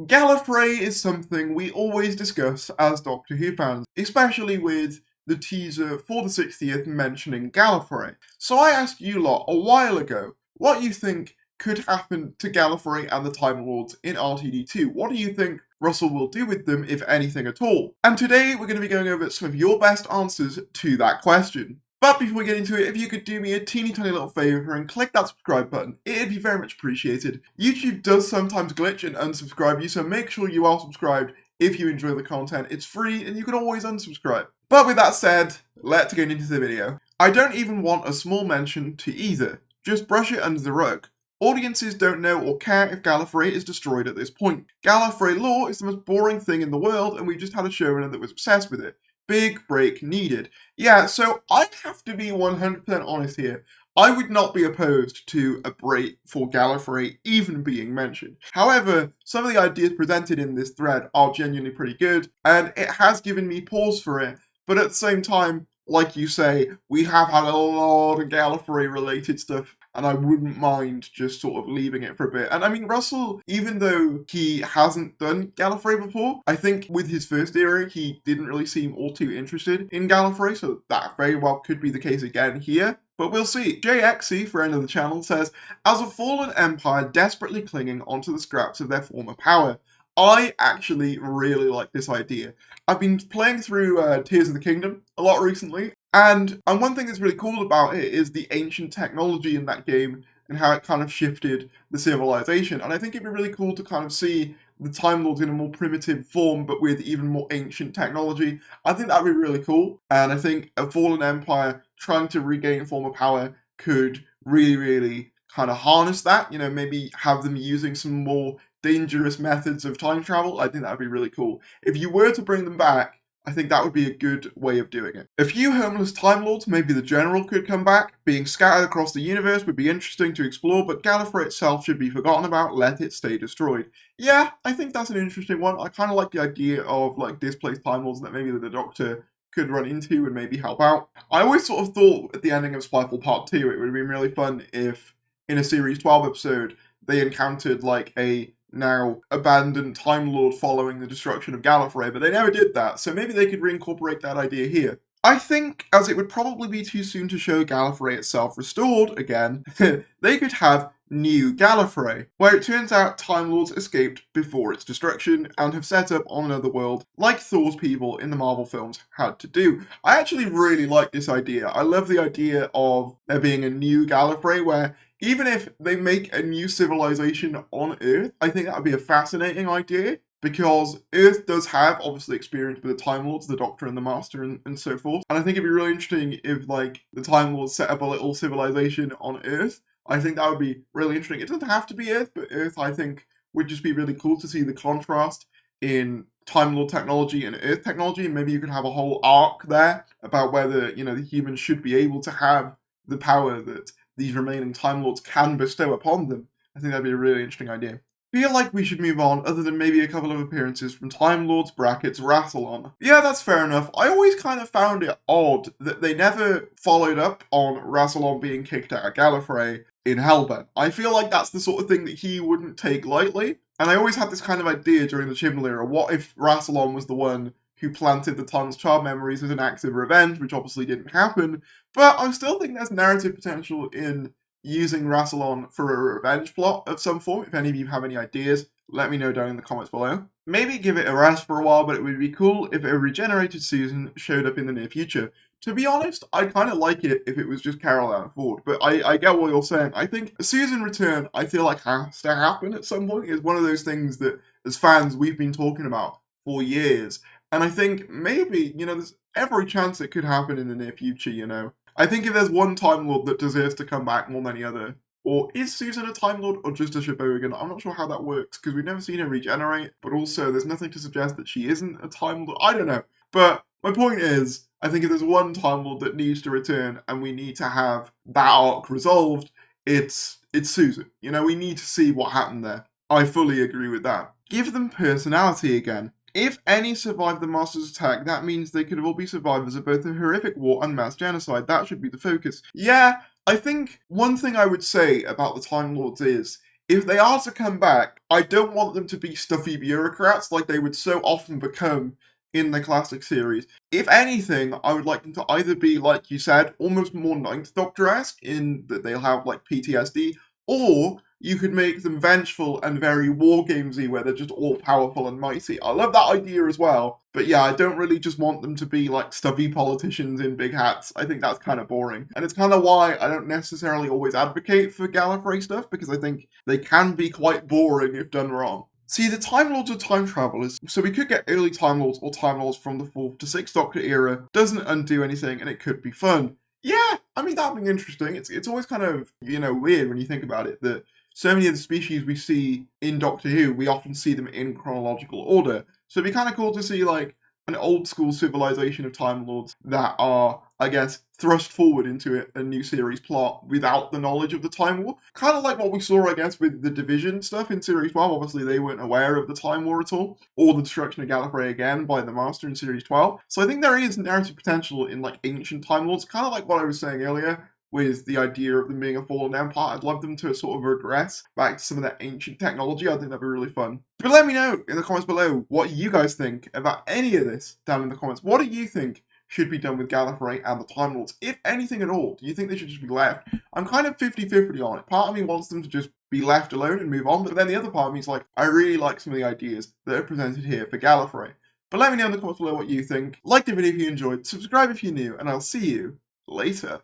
Gallifrey is something we always discuss as Doctor Who fans, especially with the teaser for the 60th mentioning Gallifrey. So I asked you lot a while ago what you think could happen to Gallifrey and the Time Lords in RTD2. What do you think Russell will do with them, if anything at all? And today we're going to be going over some of your best answers to that question. But before we get into it, if you could do me a teeny tiny little favour and click that subscribe button, it'd be very much appreciated. YouTube does sometimes glitch and unsubscribe you, so make sure you are subscribed if you enjoy the content. It's free and you can always unsubscribe. But with that said, let's get into the video. I don't even want a small mention to either. Just brush it under the rug. Audiences don't know or care if Gallifrey is destroyed at this point. Gallifrey lore is the most boring thing in the world, and we just had a showrunner that was obsessed with it. Big break needed. Yeah, so I have to be 100% honest here. I would not be opposed to a break for Gallifrey even being mentioned. However, some of the ideas presented in this thread are genuinely pretty good, and it has given me pause for it. But at the same time, like you say, we have had a lot of Gallifrey related stuff, and I wouldn't mind just sort of leaving it for a bit. And I mean, Russell, even though he hasn't done Gallifrey before, I think with his first era, he didn't really seem all too interested in Gallifrey, so that very well could be the case again here. But we'll see. JXC, friend of the channel, says, as a fallen empire desperately clinging onto the scraps of their former power. I actually really like this idea. I've been playing through Tears of the Kingdom a lot recently, and one thing that's really cool about it is the ancient technology in that game and how it kind of shifted the civilization. And I think it'd be really cool to kind of see the Time Lords in a more primitive form, but with even more ancient technology. I think that'd be really cool. And I think a fallen empire trying to regain former power could really kind of harness that. You know, maybe have them using some more dangerous methods of time travel. I think that would be really cool. If you were to bring them back, I think that would be a good way of doing it. A few homeless Time Lords, maybe the General, could come back. Being scattered across the universe would be interesting to explore, but Gallifrey itself should be forgotten about, let it stay destroyed. Yeah, I think that's an interesting one. I kind of like the idea of like displaced Time Lords that maybe the Doctor could run into and maybe help out. I always sort of thought at the ending of Spyfall Part 2, it would have been really fun if in a Series 12 episode, they encountered like a now abandoned Time Lord following the destruction of Gallifrey, but they never did that, so maybe they could reincorporate that idea here. I think, as it would probably be too soon to show Gallifrey itself restored again, they could have New Gallifrey, where it turns out Time Lords escaped before its destruction and have set up on another world, like Thor's people in the Marvel films had to do. I actually really like this idea. I love the idea of there being a new Gallifrey where even if they make a new civilization on Earth, I think that would be a fascinating idea, because Earth does have, obviously, experience with the Time Lords, the Doctor and the Master, and so forth. And I think it'd be really interesting if, like, the Time Lords set up a little civilization on Earth. I think that would be really interesting. It doesn't have to be Earth, but Earth, I think, would just be really cool to see the contrast in Time Lord technology and Earth technology. And maybe you could have a whole arc there about whether, you know, the humans should be able to have the power that these remaining Time Lords can bestow upon them. I think that'd be a really interesting idea. Feel like we should move on, other than maybe a couple of appearances from Time Lords brackets RASSILON. Yeah, that's fair enough. I always kind of found it odd that they never followed up on RASSILON being kicked out of Gallifrey in Hellbent. I feel like that's the sort of thing that he wouldn't take lightly, and I always had this kind of idea during the Chibnall era, what if RASSILON was the one who planted the Time's child memories as an act of revenge, which obviously didn't happen, but I still think there's narrative potential in using RASSILON for a revenge plot of some form. If any of you have any ideas, let me know down in the comments below. Maybe give it a rest for a while, but it would be cool if a regenerated Susan showed up in the near future. To be honest, I'd kind of like it if it was just Carol Ann Ford, but I get what you're saying. I think a Susan return, I feel like has to happen at some point. It's one of those things that, as fans, we've been talking about for years. And I think maybe, you know, there's every chance it could happen in the near future, you know. I think if there's one Time Lord that deserves to come back more than any other, or is Susan a Time Lord or just a Shebogan? I'm not sure how that works, because we've never seen her regenerate, but also there's nothing to suggest that she isn't a Time Lord. I don't know. But my point is, I think if there's one Time Lord that needs to return and we need to have that arc resolved, it's Susan. You know, we need to see what happened there. I fully agree with that. Give them personality again. If any survive the Master's attack, that means they could all be survivors of both a horrific war and mass genocide. That should be the focus. Yeah, I think one thing I would say about the Time Lords is, if they are to come back, I don't want them to be stuffy bureaucrats like they would so often become in the classic series. If anything, I would like them to either be, like you said, almost more Ninth Doctor-esque in that they'll have like PTSD, or you could make them vengeful and very war gamesy, where they're just all powerful and mighty. I love that idea as well. But yeah, I don't really just want them to be like stubby politicians in big hats. I think that's kind of boring. And it's kind of why I don't necessarily always advocate for Gallifrey stuff, because I think they can be quite boring if done wrong. See, the Time Lords are time travelers, so we could get early Time Lords or Time Lords from the 4th to 6th Doctor era. Doesn't undo anything, and it could be fun. Yeah, I mean, that'd be interesting. It's always kind of, weird when you think about it, that so many of the species we see in Doctor Who, we often see them in chronological order. So it'd be kind of cool to see, like, an old school civilization of Time Lords that are, I guess, thrust forward into a new series plot without the knowledge of the Time War. Kind of like what we saw, I guess, with the Division stuff in Series 12. Obviously, they weren't aware of the Time War at all, or the destruction of Gallifrey again by the Master in Series 12. So I think there is narrative potential in, like, ancient Time Lords, kind of like what I was saying earlier, with the idea of them being a fallen empire. I'd love them to sort of regress back to some of that ancient technology. I think that'd be really fun. But let me know in the comments below what you guys think about any of this down in the comments. What do you think should be done with Gallifrey and the Time Lords, if anything at all? Do you think they should just be left? I'm kind of 50-50 on it. Part of me wants them to just be left alone and move on, but then the other part of me is like, I really like some of the ideas that are presented here for Gallifrey. But let me know in the comments below what you think. Like the video if you enjoyed, subscribe if you're new, and I'll see you later.